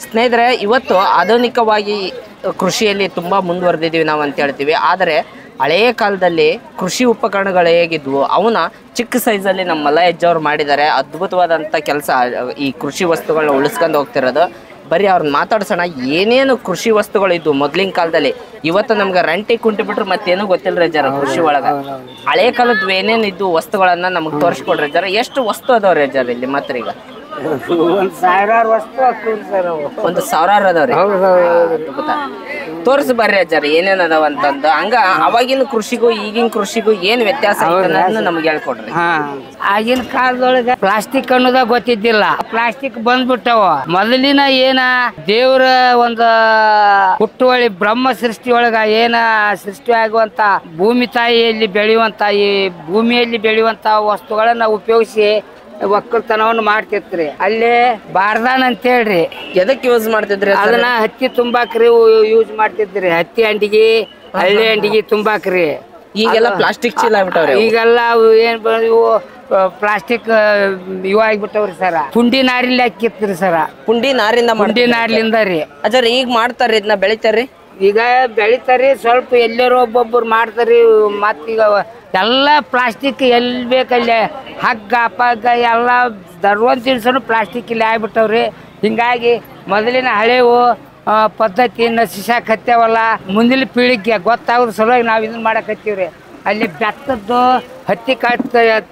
ಸ್ನೇಹಿತರೆ, ಇವತ್ತು ಆಧುನಿಕವಾಗಿ ಕೃಷಿಯಲ್ಲಿ ತುಂಬಾ ಮುಂದುವರೆದಿದ್ದೀವಿ ನಾವು ಅಂತ ಹೇಳ್ತೀವಿ. ಆದರೆ ಹಳೆಯ ಕಾಲದಲ್ಲಿ ಕೃಷಿ ಉಪಕರಣಗಳು ಹೇಗಿದ್ವು ಅವನ್ನ ಚಿಕ್ಕ ಸೈಜಲ್ಲಿ ನಮ್ಮ ಮಲ್ಲಯ್ಯಜ್ಜವ್ರು ಮಾಡಿದ್ದಾರೆ. ಅದ್ಭುತವಾದಂಥ ಕೆಲಸ ಈ ಕೃಷಿ ವಸ್ತುಗಳನ್ನ ಉಳಿಸ್ಕೊಂಡು ಹೋಗ್ತಿರೋದು. ಬರೀ ಅವ್ರನ್ನ ಮಾತಾಡ್ಸೋಣ, ಏನೇನು ಕೃಷಿ ವಸ್ತುಗಳಿದ್ವು ಮೊದ್ಲಿನ ಕಾಲದಲ್ಲಿ. ಇವತ್ತು ನಮ್ಗೆ ರಂಟಿ ಕುಂಟಿ ಬಿಟ್ರೆ ಮತ್ತೇನು ಗೊತ್ತಿಲ್ಲ ಜರ ಕೃಷಿ ಒಳಗ. ಹಳೆ ಕಾಲದ ಏನೇನು ಇದ್ವು ವಸ್ತುಗಳನ್ನ ನಮ್ಗೆ ತೋರಿಸ್ಕೊಡ್ರಿ ಜರ. ಎಷ್ಟು ವಸ್ತು ಅದಾವ್ರಿ ಜರ ಇಲ್ಲಿ ಮಾತ್ರ ಈಗ? ಒಂದು ಸಾವಿರಾರು ಅದಾವ್ರಿ. ತೋರ್ಸಿ ಬರ್ರಿ ಅಜ್ಜಾರ ಏನೇನ್ ಅದಾವ ಅಂತಂದು. ಹಂಗ ಅವಾಗಿನ ಕೃಷಿಗೂ ಈಗಿನ ಕೃಷಿಗೂ ಏನ್ ವ್ಯತ್ಯಾಸ ನಮ್ಗೆ ಹೇಳ್ಕೊಡ್ರಿ. ಆಗಿನ ಕಾಲದೊಳಗ ಪ್ಲಾಸ್ಟಿಕ್ ಅನ್ನೋದ ಗೊತ್ತಿದ್ದಿಲ್ಲ. ಪ್ಲಾಸ್ಟಿಕ್ ಬಂದ್ಬಿಟ್ಟವ. ಮೊದಲಿನ ಏನ ದೇವ್ರ ಒಂದು ಹುಟ್ಟುವಳಿ ಬ್ರಹ್ಮ ಸೃಷ್ಟಿ ಒಳಗ ಏನ ಸೃಷ್ಟಿ ಆಗುವಂತ ಭೂಮಿ ತಾಯಿಯಲ್ಲಿ ಬೆಳೆಯುವಂತ ಈ ಭೂಮಿಯಲ್ಲಿ ಬೆಳೆಯುವಂತ ವಸ್ತುಗಳನ್ನ ಉಪಯೋಗಿಸಿ ಒಕ್ಕಲ್ತನವನ್ನು ಮಾಡ್ತಿರ್ತ್ರಿ. ಅಲ್ಲೇ ಬಾರ್ದಾನ್ ಅಂತ ಹೇಳ್ರಿ. ಎದಕ್ ಯೂಸ್ ಮಾಡ್ತಿದ್ರಿ ಅದನ್ನ ಹತ್ತಿ ತುಂಬಾಕ್ರಿ ಯೂಸ್ ಮಾಡ್ತಿದ್ರಿ. ಹತ್ತಿ ಅಂಡಿಗೆ ಹಳ್ಳಿ ಅಂಡಿಗೆ ತುಂಬಾಕ್ರಿ. ಈಗೆಲ್ಲ ಪ್ಲಾಸ್ಟಿಕ್ ಚೀಲ ಆಗ್ಬಿಟ್ಟವ್ರಿ. ಈಗೆಲ್ಲ ಏನ್ ಇವು ಪ್ಲಾಸ್ಟಿಕ್ ಇವ ಆಗ್ಬಿಟ್ಟವ್ರಿ ಸರ. ಪುಂಡಿ ನಾರಿಲಿ ಹಾಕಿತ್ರಿ ಸರ. ಪುಂಡಿ ನಾರಿಂದ ರೀ ಅಜ್ಜಾರ. ಈಗ ಮಾಡ್ತಾರ್ರಿ, ಇದನ್ನ ಬೆಳಿತಾರ್ರಿ. ಈಗ ಬೆಳಿತಾರಿ, ಸ್ವಲ್ಪ ಎಲ್ಲರೂ ಒಬ್ಬೊಬ್ಬರು ಮಾಡ್ತಾರಿ. ಮತ್ತೀಗ ಎಲ್ಲ ಪ್ಲಾಸ್ಟಿಕ್ ಎಲ್ಲಿ ಬೇಕಲ್ಲೇ ಹಗ್ಗ ಪಗ್ಗ ಎಲ್ಲ ದರ್ವಂತ ತಿಳ್ಸೋನು ಪ್ಲಾಸ್ಟಿಕ್ ಇಲ್ಲಿ ಆಗ್ಬಿಟ್ಟವ್ರಿ. ಹಿಂಗಾಗಿ ಮೊದಲಿನ ಹಳೆವು ಪದ್ಧತಿ ನಶಿಸಾಕತ್ತೇವಲ್ಲ. ಮುಂದಿನ ಪೀಳಿಗೆ ಗೊತ್ತಾಗೋದು ಸಲುವಾಗಿ ನಾವು ಇದನ್ನ ಮಾಡಕತ್ತೀವ್ರಿ. ಅಲ್ಲಿ ಬೆತ್ತದ್ದು ಹತ್ತಿ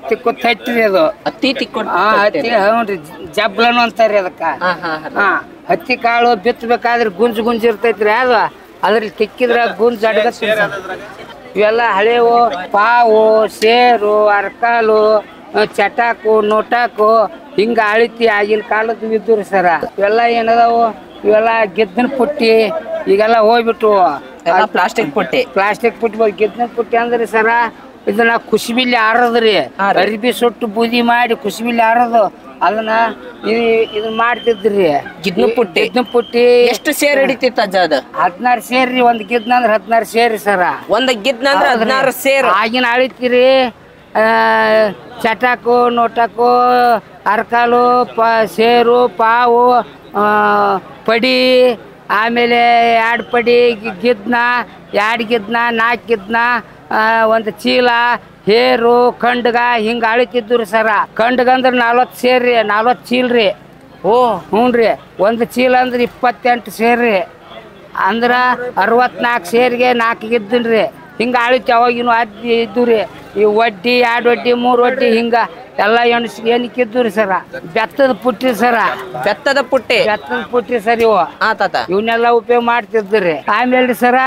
ತಿಕ್ಕೊತ್ರಿ. ಅದು ಹತ್ತಿ ತಿಕ್ಕೊಟ್ಟು ಹತ್ತಿ ಹ್ಞೂ ಜಬ್ಲನು ಅಂತಾರಿ ಅದಕ್ಕ. ಹತ್ತಿ ಕಾಳು ಬಿತ್ತಬೇಕಾದ್ರೆ ಗುಂಜು ಇರ್ತೈತ್ರಿ. ಅದು ಅದ್ರಲ್ಲಿ ತಿಕ್ಕಿದ್ರ ಗುಂಜು ಅಡ್ಗತ್ತಿ. ಇವೆಲ್ಲ ಹಳೆವು ಪಾವು, ಸೇರು, ಅರ್ಕಾಲು, ಚಟಾಕು, ನೋಟಾಕು ಹಿಂಗ ಅಳಿತಿ ಆಗಿನ ಕಾಲದ ಇದ್ದುರಿ ಸರ. ಇವೆಲ್ಲ ಏನದಾವು, ಇವೆಲ್ಲ ಗೆದ್ದನ ಪುಟ್ಟಿ ಈಗೆಲ್ಲ ಹೋಗ್ಬಿಟ್ಟು ಪ್ಲಾಸ್ಟಿಕ್ ಪುಟ್ಟಿ ಗೆದ್ದನ ಪುಟ್ಟಿ ಅಂದ್ರಿ ಸರ. ಇದನ್ನ ಕುಸಿಬಿಲ್ಲಿ ಆರೋದ್ರಿ. ಅರಿಬಿ ಸುಟ್ಟು ಬೂದಿ ಮಾಡಿ ಕುಸಿಬಿಲ್ಲಿ ಆರೋದು. ಅದನ್ನ ಇದನ್ನ ಮಾಡ್ತಿದ್ರಿ. ಗಿದ್ನ ಪುಟ್ಟಿ ಎಷ್ಟು ಸೇರ್ ಹಿಡಿತಿತ್ತ ಅಜ್ಜ? ಅದು 16 ಸೇರಿ. ಒಂದ್ ಗಿದ್ನ ಅಂದ್ರೆ 16 ಸೇರಿ ಸರ. ಒಂದ್ ಗಿದ್ನ ಅಂದ್ರೆ 16 ಸೇರ್. ಆಗಿನ ಅಳಿತೀರಿ. ಚಟಾಕು, ನೋಟಾಕು, ಅರ್ಕಾಲು, ಸೇರು, ಪಾವು, ಪಡಿ, ಆಮೇಲೆ 2 ಪಡಿ ಗಿದ್ನ, 2 ಗಿದ್ನ, 4 ಗಿದ್ನ, ಒಂದು ಚೀಲ, ಹೇರು, ಕಂಡ್ಗ ಹಿಂಗ ಅಳಿತಿದ್ರು ಸರ. ಕಂಡ್ಗ ಅಂದ್ರೆ 40 ಸೇರಿ, 40 ಚೀಲ ರೀ. ಓ ಹ್ಞೂ ರೀ. ಒಂದು ಚೀಲ ಅಂದ್ರೆ 28 ಸೇರಿ. ಅಂದ್ರೆ 64 ಸೇರಿಗೆ 4 ಗಿದ್ದನ್ರಿ. ಹಿಂಗ ಅಳಿತಿ. ಅವಾಗಿನ ಅಜ್ಜಿ ಇದ್ದು ರೀ. ಈ ವಡ್ಡಿ 2 ವಡ್ಡಿ 3 ವಡ್ಡಿ ಹಿಂಗ ಎಲ್ಲ ಏನಕ್ಕಿದ್ದು ರೀ ಸರ. ಬೆತ್ತದ ಪುಟ್ಟಿ ಸರ. ಬೆತ್ತದ ಪುಟ್ಟಿ ಸರ್. ಇವು ಇವನ್ನೆಲ್ಲ ಉಪಯೋಗ ಮಾಡ್ತಿದ್ರಿ. ಆಮೇಲೆ ಸರ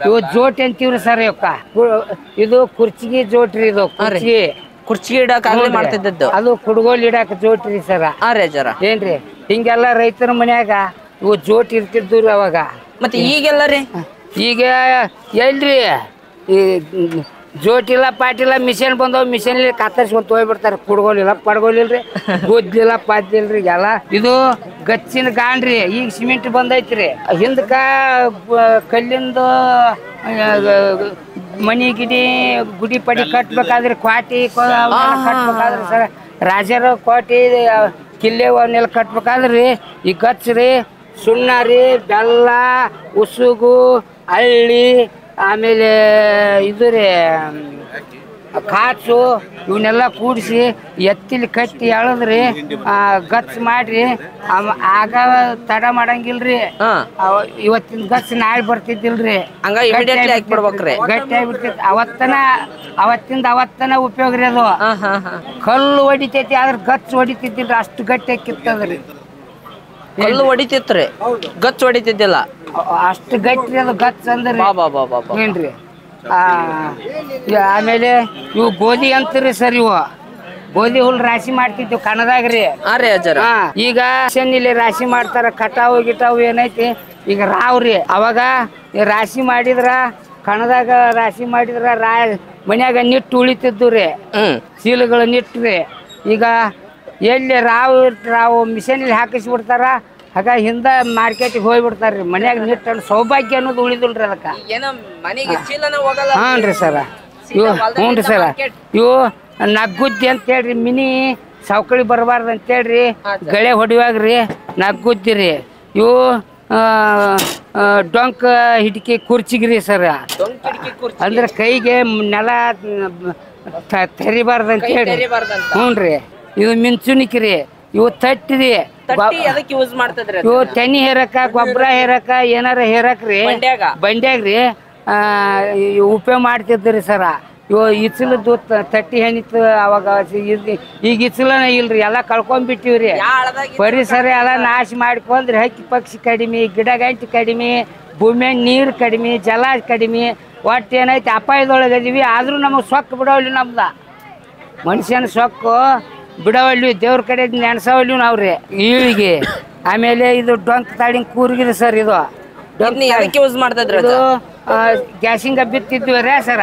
ಇವು ಜೋಟಿ ಅಂತೀವ್ರಿ ಸರ್. ಇವಕ್ಕ ಇದು ಕುರ್ಚಿಗೆ ಜೋಟ್ರಿ. ಇದು ಕುರ್ಚಿ ಇಡಾಕ ಮಾಡ್ತಿದ್ದದ್ದು. ಅದು ಕುಡ್ಗೋಲ್ ಇಡಾಕ ಜೋಟ್ರಿ ಸರ. ಏನ್ರಿ ಹಿಂಗೆಲ್ಲ ರೈತರ ಮನ್ಯಾಗ ಇವು ಜೋಟ್ ಇರ್ತಿದ್ರಿ ಅವಾಗ. ಮತ್ತೆ ಈಗೆಲ್ಲ ರೀ ಈಗ ಎಲ್ರಿ ಈ ಜೋಟಿಲ್ಲ ಪಾಟಿಲ್ಲ ಮಿಷನ್ ಬಂದವ್. ಮಿಷನ್ ಕತ್ತರಿಸ್ಕೊಂತ ಹೋಗ್ಬಿಡ್ತಾರೆ. ಕುಡ್ಗೋಲಿಲ್ಲ ಪಡ್ಗೋಲಿಲ್ರಿ, ಗೊದ್ಲಿಲ್ಲ ಪಾದ್ಲಿಲ್ರಿ. ಎಲ್ಲ ಇದು ಗಚ್ಚಿನ ಗಾಂಡ್ರಿ. ಈಗ ಸಿಮೆಂಟ್ ಬಂದೈತ್ರಿ. ಹಿಂದಕ್ಕ ಕಲ್ಲಿಂದ ಮನಿ ಗುಡಿ ಪಡಿ ಕಟ್ಬೇಕಾದ್ರೆ ಕ್ವಾಟಿ ಕಟ್ಬೇಕಾದ್ರಿ ಸರ್. ರಾಜರ ಕೋಟಿ ಕಿಲ್ಲೆ ಅವನ್ನೆಲ್ಲ ಕಟ್ಬೇಕಾದ್ರಿ ಈ ಗಚ್ಚ್ರಿ, ಸುಣ್ಣ ರೀ, ಬೆಲ್ಲ, ಉಸುಗು, ಹಳ್ಳಿ, ಆಮೇಲೆ ಇದು ರೀ ಕಾಚು ಇವನ್ನೆಲ್ಲ ಕೂಡಿಸಿ ಎತ್ತಿಲಿ ಕಟ್ಟಿ ಎಳದ್ರಿ ಗಚ್ ಮಾಡ್ರಿ. ಆಗ ತಡ ಮಾಡಂಗಿಲ್ರಿ. ಇವತ್ತಿನ ಗಚ್ ನಾಳೆ ಬರ್ತಿದ್ದಿಲ್ರಿ. ಗಟ್ಟಿ ಆಗಿಬಿಡ್ತಿತ್ತು. ಅವತ್ತಿಂದ ಉಪಯೋಗ ರೀ. ಅದು ಕಲ್ಲು ಹೊಡಿತೈತಿ ಆದ್ರೆ ಗಚ್ ಹೊಡಿತಿದ್ದಿಲ್ರಿ. ಅಷ್ಟು ಗಟ್ಟಿ ಹಾಕಿತ್ತದ್ರಿ. ಕಲ್ಲು ಹೊಡಿತಿತ್ರಿ, ಗಚ್ ಹೊಡಿತಿದ್ದಿಲ್ಲ. ಅಷ್ಟು ಗಟ್ಟಿ ಅದು ಗಚ್ ಅಂದ್ರೆ ಏನ್ರಿ. ಆಮೇಲೆ ಇವು ಗೋಧಿ ಅಂತೀರಿ ಸರ್. ಇವು ಗೋಧಿ ಹುಲ್ ರಾಶಿ ಮಾಡ್ತಿದ್ವು ಕಣದಾಗ್ರಿ. ಈಗ ಇಲ್ಲಿ ರಾಶಿ ಮಾಡ್ತಾರ. ಕಟಾವು ಗಿಟಾವು ಏನೈತಿ ಈಗ ರಾವ್ರಿ. ಅವಾಗ ರಾಶಿ ಮಾಡಿದ್ರ ಕಣದಾಗ ರಾಶಿ ಮಾಡಿದ್ರ ಮನ್ಯಾಗ ನಿಟ್ಟು ಉಳಿತಿದ್ದು ರೀ. ಚೀಲಗಳು ನಿಟ್ರಿ. ಈಗ ಎಲ್ಲಿ ರಾವು ಮಿಷನಲ್ಲಿ ಹಾಕಿಸಿ ಬಿಡ್ತಾರ. ಆಗ ಹಿಂದ ಮಾರ್ಕೆಟಿಗೆ ಹೋಗ್ಬಿಡ್ತಾರ್ರಿ. ಮನ್ಯಾಗ ನಿಟ್ಟು ಸೌಭಾಗ್ಯ ಅನ್ನೋದು ಉಳಿದಿಲ್ರಿ ಅದಕ್ಕೆ. ಹಾಂ ರೀ ಸರ. ಇವು ಹ್ಞೂ ರೀ ಸರ. ಇವು ನಗ್ಗುದ್ದಿ ಅಂತ ಹೇಳ್ರಿ. ಮಿನಿ ಸವಕಳಿ ಬರಬಾರ್ದು ಅಂತೇಳ್ರಿ ಗಳೆ ಹೊಡಿವಾಗ್ರಿ ನಗ್ಗುದ್ದಿ ರೀ. ಇವು ಡೊಂಕ ಹಿಡಿಕೆ ಕುರ್ಚಿಗ್ರಿ ಸರ್. ಅಂದ್ರೆ ಕೈಗೆ ನೆಲ ತೆರಿಬಾರ್ದು ಅಂತ ಹೇಳಿ. ಹ್ಞೂ ರೀ. ಇವು ಮಿಂಚುಣಿಕ್ರಿ, ಇವು ತಟ್ಟಿರಿ, ಇವು ತೆನಿ ಹೇರಕ, ಗೊಬ್ಬರ ಹೇರಕ, ಏನಾರ ಹೇರಕ್ರಿ ಬಂಡ್ಯಾಗ್ರಿ ಉಪಯೋಗ ಮಾಡ್ತಿದ್ರಿ ಸರ. ಇವು ಇಚ್ಚಲದ್ದು ತಟ್ಟಿ ಹೆಣಿತು ಅವಾಗ. ಈಗ ಇಚ್ಚಲನ ಇಲ್ರಿ, ಎಲ್ಲ ಕಳ್ಕೊಂಡ್ಬಿಟ್ಟಿವ್ರಿ. ಪರಿಸರ ಎಲ್ಲ ನಾಶ ಮಾಡ್ಕೊಂಡ್ರಿ. ಹಕ್ಕಿ ಪಕ್ಷಿ ಕಡಿಮೆ, ಗಿಡ ಗಂಟು ಕಡಿಮೆ, ಭೂಮಿಯಾಗ ನೀರು ಕಡಿಮೆ, ಜಲ ಕಡಿಮೆ, ಒಟ್ಟು ಏನೈತಿ ಅಪಾಯದೊಳಗೆ ಇದೀವಿ. ಆದ್ರೂ ನಮಗೆ ಸೊಕ್ಕು ಬಿಡವಲ್ಲಿ ನಮ್ದ ಮನುಷ್ಯನ ಸೊಕ್ಕು ಬಿಡವಲ್ಲಿ, ದೇವ್ರ ಕಡೆ ನೆನ್ಸವಲ್ಲಿ ನಾವ್ರಿ ಈಳಿಗೆ. ಆಮೇಲೆ ಇದು ಡೊಂಕ್ ತಾಡಿನ ಕೂರ್ಗಿರಿ ಸರ್. ಇದು ಯೂಸ್ ಮಾಡ್ತಿದ್ರು. ಇದು ಗ್ಯಾಸಿಂಗ ಬಿತ್ತಿದ್ವಿ ಸರ.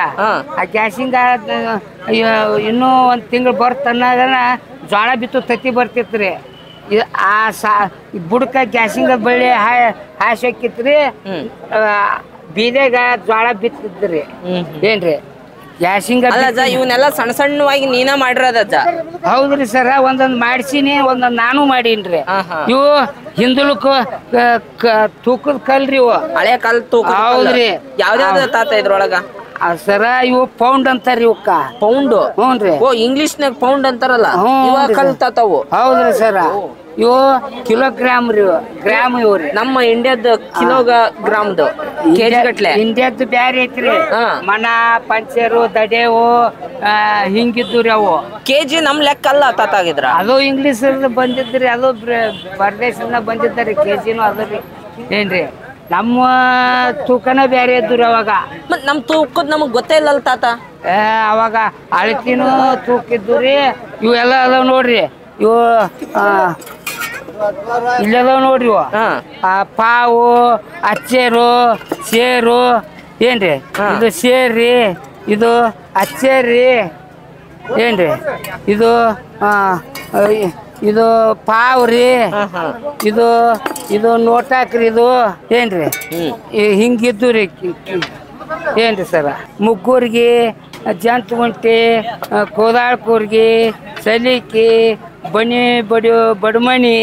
ಆ ಗ್ಯಾಸಿಂಗ ಇನ್ನೂ ಒಂದು ತಿಂಗಳು ಬರ್ತನ್ನಾಗನ ಜೋಳ ಬಿತ್ತು ತತ್ತಿ ಬರ್ತಿತ್ರಿ. ಆ ಬುಡಕ ಗ್ಯಾಸಿಂಗ ಬಳ್ಳಿ ಹಾಸಿ ಹಾಕಿತ್ರಿ, ಬೀದಾಗ ಜೋಳ ಬಿತ್ತಿದ್ರಿ. ಏನ್ರಿ ಗ್ಯಾಸಿಂಗ ಇವನ್ನೆಲ್ಲ ಸಣ್ಣ ಸಣ್ಣವಾಗಿ ನೀನ ಮಾಡಿರೋದಜ್ಜ? ಹೌದ್ರಿ ಸರ, ಒಂದೊಂದ್ ಮಾಡ್ಸಿನಿ, ಒಂದೊಂದ್ ನಾನು ಮಾಡೀನ್ರಿ. ಇವು ಹಿಂದಲಕ್ ತೂಕದ ಕಲ್ರಿ, ಇವು ಹಳೆ ಕಾಲ ತೂಕ. ಹೌದ್ರಿ. ಯಾವ್ದಾವ್ದು ತಾತ ಇದ್ರೊಳಗ ಸರ? ಇವು ಪೌಂಡ್ ಅಂತಾರ್ರಿ ಇವಕ್ಕ. ಪೌಂಡ್? ಹ್ಞೂನ್ರಿ. ಓ, ಇಂಗ್ಲಿಷ್ನಾಗ ಪೌಂಡ್ ಅಂತಾರಲ್ಲ, ಕಲ್ ತಾತವು. ಹೌದ್ರಿ ಸರ. ಇವು ಕಿಲೋಗ್ರಾಮ್ ರೀ, ಗ್ರಾಮ್ ಇವ್ರಿ. ನಮ್ಮ ಇಂಡಿಯಾದ ಕಿಲೋಗ್ರಾಮ್ದು ಕೆಜಿ ಗಟ್ಲೆ. ಇಂಡಿಯಾದ್ದು ಬ್ಯಾರೆ ಐತ್ರಿ. ಮನ, ಪಂಚರು, ದಡೇವು ಹಿಂಗಿದ್ದು ರೀ ಅವು. ಕೆಜಿ ನಮ್ ಲೆಕ್ಕ ಅಲ್ಲ ತಾತ ಆಗಿದ್ರ. ಅದು ಇಂಗ್ಲೀಷ್ ಬಂದಿದ್ರಿ, ಅದು ಪರದೇಶದಿಂದ ಬಂದಿದ್ದಾರಿ. ಕೆಜಿನೂ ಅದು ರೀ. ಏನ್ರಿ ನಮ್ಮ ತೂಕನ ಬ್ಯಾರೆ ಇದ್ದು ಅವಾಗ. ಮತ್ ನಮ್ ತೂಕದ್ ನಮಗ್ ಗೊತ್ತೇ ಇಲ್ಲಲ್ಲ ತಾತ. ಅವಾಗ ಅಳತಿನೂ ತೂಕ ಇದ್ದು ರೀ. ಇವೆಲ್ಲ ಅದಾವ ನೋಡ್ರಿ. ಇವು ಇಲ್ಲದಾವ ನೋಡ್ರಿ. ಇವು ಪಾವು, ಅಚ್ಚೇರು, ಸೇರು. ಏನ್ರಿ ಇದು ಸೇರ್ರಿ, ಇದು ಅಚ್ಚೇರಿ. ಏನ್ರಿ ಇದು ಇದು ಪಾವ್ರಿ, ಇದು ಇದು ನೋಟಾಕ್ರಿ. ಇದು ಏನ್ರಿ ಹಿಂಗಿದ್ದು ರೀ. ಏನ್ರಿ ಸರ? ಮುಗ್ಗೂರ್ಗಿ, ಜಂತಗುಂಟಿ, ಕೋದಾಳ್ಕೂರ್ಗಿ, ಸಲಿಕಿ, ಬಡಮಣಿ.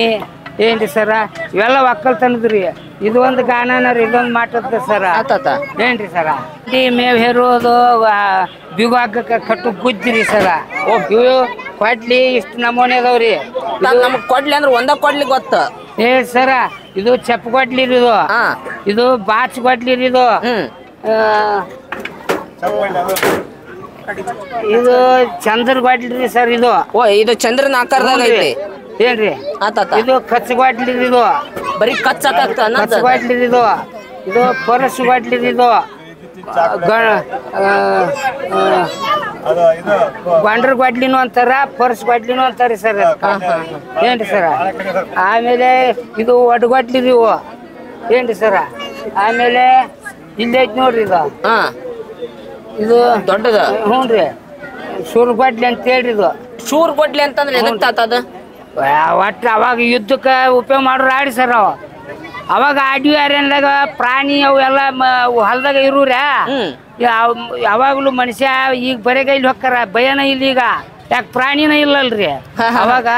ಏನ್ರಿ ಸರ? ಇವೆಲ್ಲ ಒಕ್ಕಲ್ತನದ್ರಿ. ಇದು ಒಂದು ಗಾನನ ರೀ, ಇದೊಂದು ಮಾಟದ ಸರ. ಏನ್ರಿ ಸರ? ಮೇವ್ ಹೇರೋದು, ಬಿಗುವಾಗಕ್ಕೆ ಕಟ್ಟು ಗುಜ್ಜಿರಿ ಸರ. ಇವು ಕೊಡ್ಲಿ ಇಷ್ಟು ನಮೂನೆ ಅದಾವ್ರಿ. ನಮಗ್ ಕೊಡ್ಲಿ ಅಂದ್ರೆ ಒಂದ ಕೊಡ್ಲಿ ಗೊತ್ತ ಸರ. ಇದು ಚಪ್ಪ ಕೊಡ್ಲಿ ಇದು, ಇದು ಬಾಚ್ ಕೊಡ್ಲಿ ಇದು, ಇದು ಚಂದ್ರ ಕೊಡ್ಲಿ ಸರ್. ಇದು ಇದು ಚಂದ್ರನ ಆಕಾರದಾಗ ಐತಿ. ಏನ್ರಿ ಇದು ಕಚ್ಚ ಕೊಡ್ಲಿ ಇದು, ಬರೀ ಕಚ್ಚ ಕೊಡ್ಲಿ ಇದು. ಇದು ಪರಸ್ ಕೊಡ್ಲಿ ಇದು, ಗಂಡ್ರ ಗಾಡ್ಲಿನೂ ಅಂತಾರ, ಪರ್ಸ್ ಗಾಡ್ಲಿನೂ ಅಂತಾರಿ ಸರ್. ಏನ್ರಿ ಸರ? ಆಮೇಲೆ ಇದು ಒಡ್ಗಾಡ್ಲಿ ರೀ ಇವು. ಏನ್ರಿ ಸರ? ಆಮೇಲೆ ಇಲ್ಲಿ ಐತಿ ನೋಡ್ರಿ ಇದು, ಇದು ದೊಡ್ಡದ. ಹ್ಞೂನ್ರಿ, ಸೂರ್ ಗಾಡ್ಲಿ ಅಂತ ಹೇಳ್ರಿ. ಇದು ಶೂರ್ ಕೊಡ್ಲಿ ಅಂತಂದ್ರೆ ಒಟ್ಟು ಅವಾಗ ಯುದ್ಧಕ್ಕೆ ಉಪಯೋಗ ಮಾಡೋರು ಆಡಿ ಸರ್. ಅವಾಗ ಅಡವಿ ಅರಣ್ಯದಾಗ ಪ್ರಾಣಿ ಅವೆಲ್ಲ ಹೊಲದಾಗ ಇರೂರ. ಯಾವಾಗ್ಲೂ ಮನುಷ್ಯ ಈಗ ಬರೆಗೈಲಿ ಹೊಕ್ಕಾರ, ಭಯನ ಇಲ್ಲ ಈಗ. ಯಾಕೆ ಪ್ರಾಣಿನ ಇಲ್ಲಲ್ರಿ. ಅವಾಗ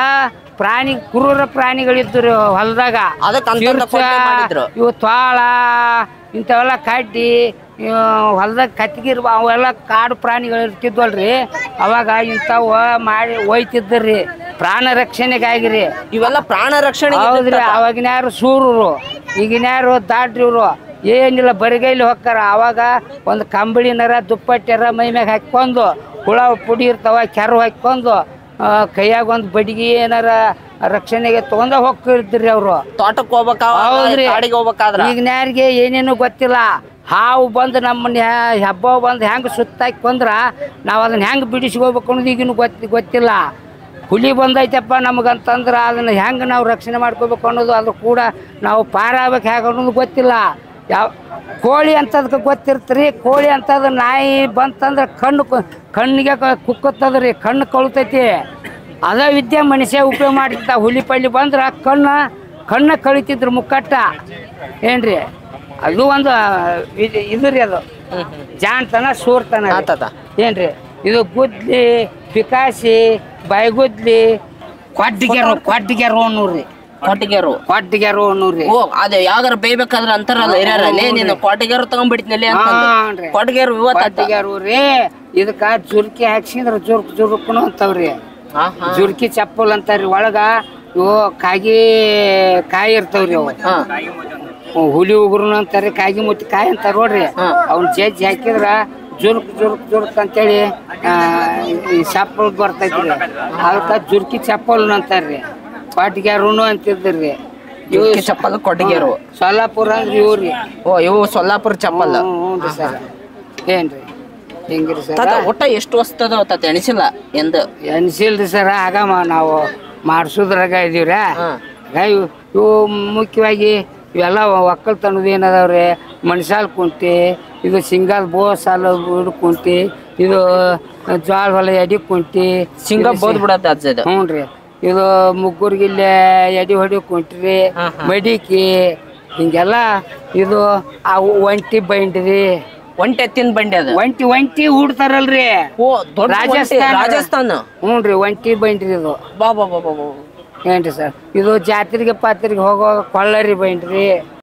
ಪ್ರಾಣಿ ಕ್ರೂರ ಪ್ರಾಣಿಗಳಿದ್ರು ಹೊಲದಾಗ. ಇವು ತೋಳ ಇಂಥವೆಲ್ಲ ಕಡ್ಡಿ ಹೊಲದಾಗ ಕತ್ತಿಗಿರ್ ಅವೆಲ್ಲ ಕಾಡು ಪ್ರಾಣಿಗಳು ಇರ್ತಿದ್ವಲ್ರಿ. ಅವಾಗ ಇಂಥವು ಮಾಡಿ ಒಯ್ತಿದ್ರಿ ಪ್ರಾಣ ರಕ್ಷಣೆಗಾಗಿರಿ. ಇವೆಲ್ಲ ಪ್ರಾಣ ರಕ್ಷಣೆ. ಹೌದ್ರಿ. ಅವಾಗಿನ ಯಾರು ಸೂರರು, ಈಗಿನ ಯಾರು ದಾಡ್ರಿ. ಇವರು ಏನಿಲ್ಲ, ಬರಿಗೈಲಿ ಹೊಕ್ಕಾರ. ಅವಾಗ ಒಂದು ಕಂಬಳಿನರ ದುಪ್ಪಟ್ಟಿರ ಮೈ ಮ್ಯಾಗ ಹಾಕ್ಕೊಂಡು, ಹುಳ ಪುಡಿ ಇರ್ತಾವ ಕೆರು ಹಾಕ್ಕೊಂಡು, ಕೈಯಾಗ ಒಂದು ಬಡಿಗೆ ಏನಾರ ರಕ್ಷಣೆಗೆ ತಗೊಂಡ ಹೋಗ್ತಿರ್ತೀರಿ ಅವರು. ತೋಟಕ್ಕೆ ಹೋಗ್ಬೇಕ. ಹೌದ್ರಿ. ಈಗಿನ ಯಾರಿಗೆ ಏನೇನು ಗೊತ್ತಿಲ್ಲ. ಹಾವು ಬಂದು ನಮ್ಮನ್ನ ಹಬ್ಬ ಬಂದು ಹೆಂಗೆ ಸುತ್ತಾಕಿ ಬಂದ್ರ ನಾವು ಅದನ್ನ ಹೆಂಗೆ ಬಿಡಿಸ್ಕೋಬೇಕು ಅನ್ನೋದು ಈಗಿನ ಗೊತ್ತಿಲ್ಲ. ಹುಲಿ ಬಂದೈತಪ್ಪ ನಮಗಂತಂದ್ರೆ ಅದನ್ನು ಹೆಂಗೆ ನಾವು ರಕ್ಷಣೆ ಮಾಡ್ಕೋಬೇಕು ಅನ್ನೋದು, ಅದು ಕೂಡ ನಾವು ಪಾರಾಗಬೇಕು ಹೇಗೆ ಅನ್ನೋದು ಗೊತ್ತಿಲ್ಲ. ಯಾವ ಕೋಳಿ ಅಂತದಕ್ಕೆ ಗೊತ್ತಿರ್ತೀರಿ. ಕೋಳಿ ಅಂತದ ನಾಯಿ ಬಂತಂದ್ರೆ ಕಣ್ಣಿಗೆ ಕುಕ್ಕತ್ತದ್ರಿ, ಕಣ್ಣು ಕಳಿತೈತಿ. ಅದ ವಿದ್ಯೆ ಮನುಷ್ಯ ಉಪಯೋಗ ಮಾಡ್ತಿದ್ದ. ಹುಲಿ ಪಳ್ಳಿ ಬಂದ್ರೆ ಕಣ್ಣ ಕಳಿತಿದ್ರು ಮುಕ್ಕಟ್ಟ. ಏನ್ರಿ ಅದು ಒಂದು ಇದು ರೀ. ಅದು ಜಾಣ್ತನ ಸೂರ್ತನ. ಏನ್ರಿ ಇದು ಗುದ್ಲಿ, ಪಿಕಾಸಿ, ಬೈಗುದ್ಲಿ, ಕೊಡ್ಡಿಗೆರು ನೋಡ್ರಿ. ಕೊಟ್ಟಿಗೆರು ಅನ್ನೂರಿ. ಓ ಅದೇ ಯಾವಾಗಾರ ಬೇಯ್ಬೇಕಾದ್ರ ಅಂತಾರಲ್ಲ ಹಿರಿಯರಲ್ಲಿ ನೀನು ಕೊಟ್ಟಿಗೆರು ತಗೊಂಡ್ಬಿಡ್ತಿನಲ್ಲಿ ಅಂತ. ಕೊಟ್ಟಿಗೆರು ಕೊಟ್ಟಿಗೆರು ರೀ. ಇದಕ್ಕ ಜುರ್ಕಿ ಹಾಕ್ಸಿದ್ರ ಜುರ್ಕುನು ಅಂತವ್ರಿ. ಜುರ್ಕಿ ಚಪ್ಪಲ್ ಅಂತಾರ್ರಿ. ಒಳಗ ಇವು ಕಾಯಿ ಇರ್ತಾವ್ರಿ. ಅವು ಹುಲಿ ಉಗುರು ಅಂತಾರ್ರಿ. ಕಾಗಿ ಮುತ್ತಿ ಕಾಯಿ ಅಂತಾರ ನೋಡ್ರಿ. ಅವ್ನ ಜಜ್ಜಿ ಹಾಕಿದ್ರ ಜುರ್ಕ್ ಅಂತೇಳಿ ಚಪ್ಪಲ್ ಬರ್ತೈತ್ರಿ. ಅದಕ್ಕ ಜುರ್ಕಿ ಚಪ್ಪಲ್ ಅಂತಾರ್ರಿ. ಕೊಟ್ಟಿಗೆರುನು ಅಂತಿದ್ರಿ. ಇವು ಚಪ್ಪಲ್ ಕೊಟ್ಟಿಗೆರು. ಸೊಲ್ಲಾಪುರ ಅಂದ್ರಿ ಇವ್ರಿ. ಓ ಇವು ಸೊಲ್ಲಾಪುರ ಚಪ್ಪಲ್. ಹ್ಞೂ ಸರ್. ಏನ್ರಿ ಹೆಂಗಿರಿ ಸರ್? ಒಟ್ಟ ಎಷ್ಟು ವಸ್ತದ ತಾತ ಎಣಿಸಿಲ್ಲ ಎಂದು? ಎನ್ಸಿಲ್ರಿ ಸರ್. ಆಗ ನಾವು ಮಾಡ್ಸೋದ್ರಾಗ ಇದೀವ್ರ. ಇವು ಮುಖ್ಯವಾಗಿ ಇವೆಲ್ಲ ಒಕ್ಕಲ್ತನದ ಏನದಾವ್ರಿ. ಮಣ್ಸಾಲ್ ಕುಂಟಿ, ಇದು ಸಿಂಗಾಲ್ ಸಾಲ ಕುಂಟಿ, ಇದು ಜ್ವಾಳ ಹೊಲ ಎಡಿ ಕುಂಟಿ. ಸಿಂಗ ಬೋದ್ ಬಿಡತ್ತೆ ಅಜ್ಜದ. ಹ್ಞೂ ರೀ. ಇದು ಮುಗ್ಗೂರ್ಗಿಲ್ಲೇ ಎಡಿ ಹೊಡಿ ಕುಂಟ್ರಿ, ಮಡಿಕಿ ಹಿಂಗೆಲ್ಲ. ಇದು ಒಂಟಿ ಬೈಂಡ್ರಿ. ಒಂಟಿ ಎತ್ತಿನ ಬಂಡಿ ಅದ. ಒಂಟಿ ಹೂಡ್ತಾರಲ್ರಿ. ಓ ರಾಜಸ್ಥಾನ. ಹ್ಞೂ ರೀ. ಒಂಟಿ ಬೈಂಡ್ರಿ ಇದು. ಬಾ ಬಾ ಬಾ ಬಾ. ಏನ್ರಿ ಸರ್? ಇದು ಜಾತ್ರೆಗೆ ಪಾತ್ರೆಗೆ ಹೋಗುವಾಗ ಕೊಳ್ಳರಿ ಬೈಂಡ್ರಿ.